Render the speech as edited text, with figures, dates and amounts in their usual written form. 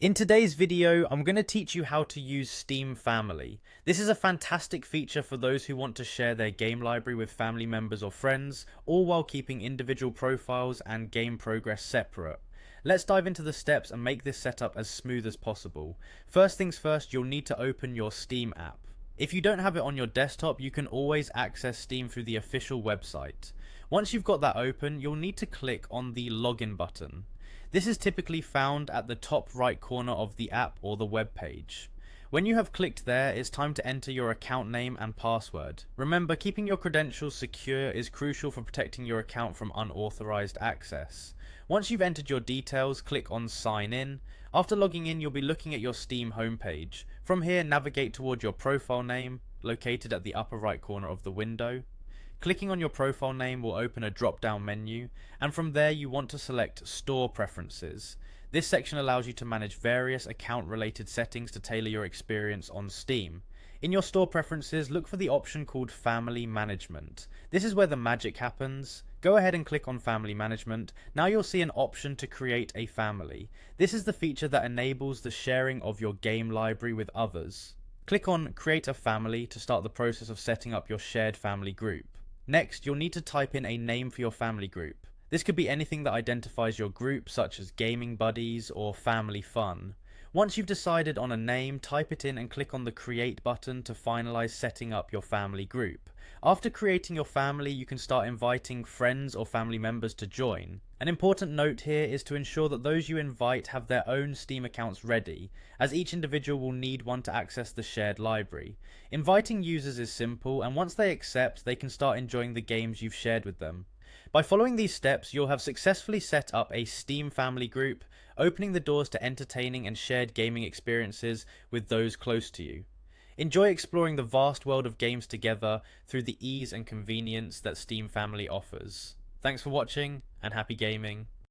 In today's video, I'm going to teach you how to use Steam Family. This is a fantastic feature for those who want to share their game library with family members or friends, all while keeping individual profiles and game progress separate. Let's dive into the steps and make this setup as smooth as possible. First things first, you'll need to open your Steam app. If you don't have it on your desktop, you can always access Steam through the official website. Once you've got that open, you'll need to click on the login button. This is typically found at the top right corner of the app or the web page. When you have clicked there, it's time to enter your account name and password. Remember, keeping your credentials secure is crucial for protecting your account from unauthorized access. Once you've entered your details, click on Sign In. After logging in, you'll be looking at your Steam homepage. From here, navigate toward your profile name, located at the upper right corner of the window. Clicking on your profile name will open a drop-down menu, and from there you want to select Store Preferences. This section allows you to manage various account-related settings to tailor your experience on Steam. In your store preferences, look for the option called Family Management. This is where the magic happens. Go ahead and click on Family Management. Now you'll see an option to create a family. This is the feature that enables the sharing of your game library with others. Click on Create a Family to start the process of setting up your shared family group. Next, you'll need to type in a name for your family group. This could be anything that identifies your group, such as gaming buddies or family fun. Once you've decided on a name, type it in and click on the Create button to finalize setting up your family group. After creating your family, you can start inviting friends or family members to join. An important note here is to ensure that those you invite have their own Steam accounts ready, as each individual will need one to access the shared library. Inviting users is simple, and once they accept, they can start enjoying the games you've shared with them. By following these steps, you'll have successfully set up a Steam family group, opening the doors to entertaining and shared gaming experiences with those close to you. Enjoy exploring the vast world of games together through the ease and convenience that Steam Family offers. Thanks for watching, and happy gaming.